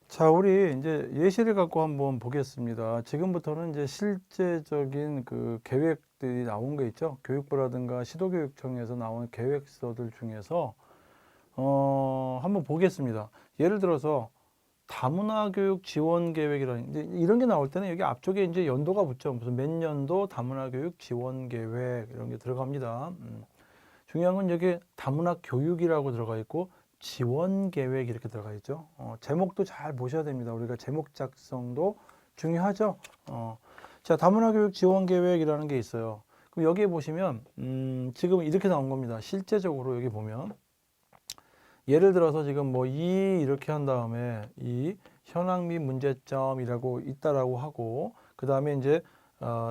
자, 우리 이제 예시를 갖고 한번 보겠습니다. 지금부터는 이제 실제적인 그 계획들이 나온 게 있죠. 교육부라든가 시도교육청에서 나온 계획서들 중에서 한번 보겠습니다. 예를 들어서 다문화 교육 지원 계획이라는 이제 이런 게 나올 때는 여기 앞쪽에 이제 연도가 붙죠. 무슨 몇 년도 다문화 교육 지원 계획 이런 게 들어갑니다. 중요한 건 여기 다문화 교육이라고 들어가 있고 지원 계획 이렇게 들어가 있죠. 제목도 잘 보셔야 됩니다. 우리가 제목 작성도 중요하죠. 자, 다문화 교육 지원 계획이라는 게 있어요. 그럼 여기에 보시면 지금 이렇게 나온 겁니다. 실제적으로 여기 보면 예를 들어서 지금 뭐 이 이렇게 한 다음에 이 현황 및 문제점이라고 있다라고 하고 그 다음에 이제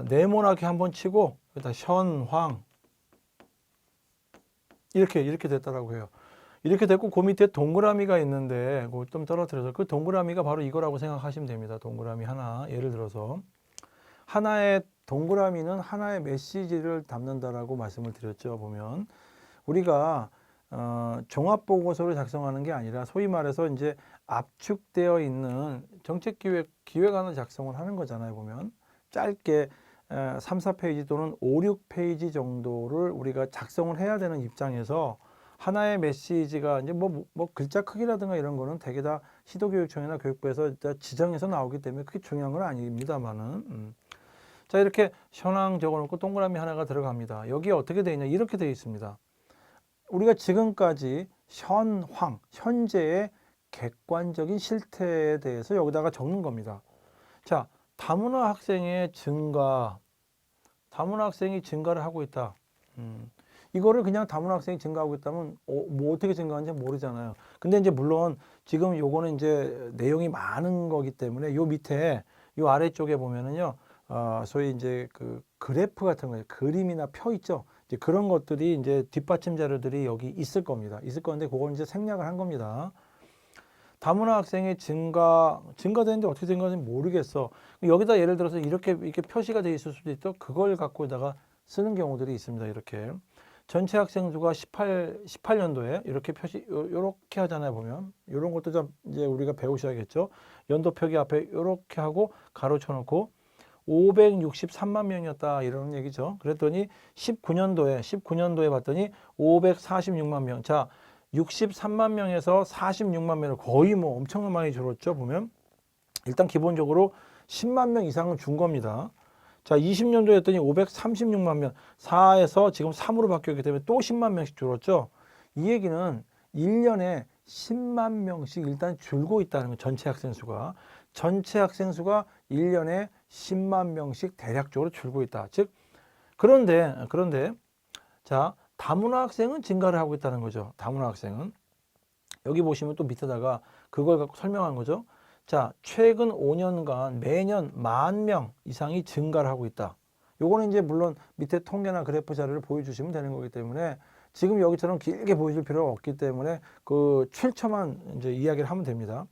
네모나게 한번 치고 일단 현황 이렇게 됐다라고 해요. 이렇게 됐고 그 밑에 동그라미가 있는데 그걸 좀 떨어뜨려서 그 동그라미가 바로 이거라고 생각하시면 됩니다. 동그라미 하나. 예를 들어서 하나의 동그라미는 하나의 메시지를 담는다라고 말씀을 드렸죠. 보면 우리가 종합보고서를 작성하는 게 아니라 소위 말해서 이제 압축되어 있는 기획안을 작성을 하는 거잖아요. 보면 짧게 3, 4페이지 또는 5, 6페이지 정도를 우리가 작성을 해야 되는 입장에서 하나의 메시지가 이제 뭐 글자 크기라든가 이런 거는 대개 다 시도교육청이나 교육부에서 지정해서 나오기 때문에 그게 중요한 건 아닙니다만은 자, 이렇게 현황 적어놓고 동그라미 하나가 들어갑니다. 여기에 어떻게 되어 있냐 이렇게 되어 있습니다. 우리가 지금까지 현재의 객관적인 실태에 대해서 여기다가 적는 겁니다. 자, 다문화 학생의 증가, 다문화 학생이 증가를 하고 있다. 이거를 그냥 다문화 학생이 증가하고 있다면 뭐 어떻게 증가하는지 모르잖아요. 근데 이제 물론 지금 요거는 이제 내용이 많은 거기 때문에 요 밑에 요 아래쪽에 보면은요. 소위 이제 그 그래프 같은 거예요. 그림이나 표 있죠. 이제 그런 것들이 이제 뒷받침 자료들이 여기 있을 겁니다. 있을 건데 그걸 이제 생략을 한 겁니다. 다문화 학생의 증가되는데 어떻게 된 건지 모르겠어. 여기다 예를 들어서 이렇게 표시가 돼 있을 수도 있고 그걸 갖고다가 쓰는 경우들이 있습니다. 이렇게. 전체 학생 수가 18년도에 이렇게 요렇게 하잖아요. 보면. 요런 것도 좀 이제 우리가 배우셔야겠죠. 연도 표기 앞에 요렇게 하고 가로쳐 놓고 563만 명이었다 이런 얘기죠. 그랬더니 19년도에 봤더니 546만 명. 자, 63만 명에서 46만 명을 거의 뭐 엄청난 많이 줄었죠. 보면 일단 기본적으로 10만 명 이상은 준 겁니다. 자, 20년도에 했더니 536만 명, 4에서 지금 3으로 바뀌었기 때문에 또 10만 명씩 줄었죠. 이 얘기는 1년에 10만 명씩 일단 줄고 있다는 거예요. 전체 학생 수가. 전체 학생 수가 1년에 10만 명씩 대략적으로 줄고 있다. 즉, 그런데, 자, 다문화 학생은 증가를 하고 있다는 거죠. 다문화 학생은. 여기 보시면 또 밑에다가 그걸 갖고 설명한 거죠. 자, 최근 5년간 매년 10,000명 이상이 증가를 하고 있다. 요거는 이제 물론 밑에 통계나 그래프 자료를 보여주시면 되는 거기 때문에 지금 여기처럼 길게 보여줄 필요가 없기 때문에 그 출처만 이제 이야기를 하면 됩니다.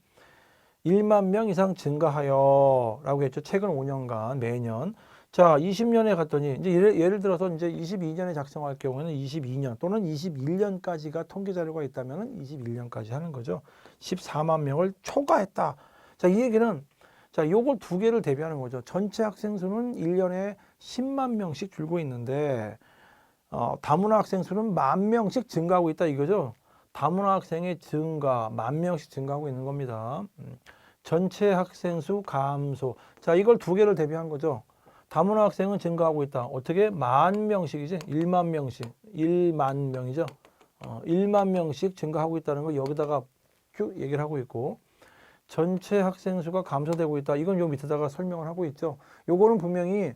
1만 명 이상 증가하여 라고 했죠. 최근 5년간 매년. 자, 20년에 갔더니 이제 예를 들어서 이제 22년에 작성할 경우에는 22년 또는 21년까지가 통계 자료가 있다면 21년까지 하는 거죠. 14만 명을 초과했다. 자, 이 얘기는 자, 요걸 두 개를 대비하는 거죠. 전체 학생 수는 1년에 10만 명씩 줄고 있는데 다문화 학생 수는 10,000명씩 증가하고 있다 이거죠. 다문화 학생의 증가, 10,000명씩 증가하고 있는 겁니다. 전체 학생 수 감소. 자, 이걸 두 개를 대비한 거죠. 다문화 학생은 증가하고 있다. 어떻게? 10,000명씩이지? 1만 명씩. 1만 명이죠. 1만 명씩 증가하고 있다는 거 여기다가 쭉 얘기를 하고 있고 전체 학생 수가 감소되고 있다. 이건 요 밑에다가 설명을 하고 있죠. 요거는 분명히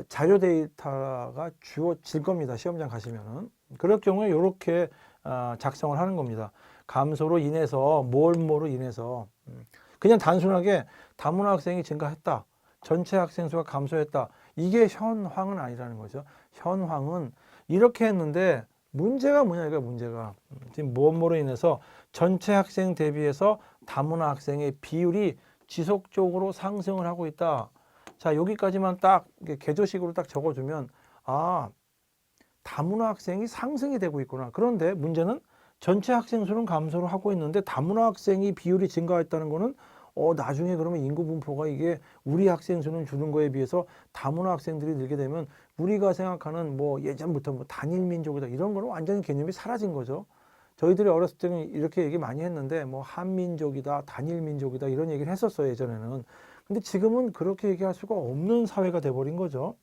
자료 데이터가 주어질 겁니다. 시험장 가시면은. 그럴 경우에 이렇게 작성을 하는 겁니다. 감소로 인해서 뭘로 인해서 그냥 단순하게 다문화 학생이 증가했다. 전체 학생 수가 감소했다. 이게 현황은 아니라는 거죠. 현황은 이렇게 했는데 문제가 뭐냐 이거 문제가 지금 뭐로 인해서 전체 학생 대비해서 다문화 학생의 비율이 지속적으로 상승을 하고 있다. 자, 여기까지만 딱 개조식으로 딱 적어주면 다문화 학생이 상승이 되고 있구나. 그런데 문제는 전체 학생 수는 감소를 하고 있는데 다문화 학생이 비율이 증가했다는 거는 나중에 그러면 인구 분포가 이게 우리 학생 수는 주는 거에 비해서 다문화 학생들이 늘게 되면 우리가 생각하는 뭐 예전부터 뭐 단일 민족이다 이런 거는 완전히 개념이 사라진 거죠. 저희들이 어렸을 때는 이렇게 얘기 많이 했는데 뭐 한민족이다, 단일 민족이다 이런 얘기를 했었어요, 예전에는. 근데 지금은 그렇게 얘기할 수가 없는 사회가 돼버린 거죠.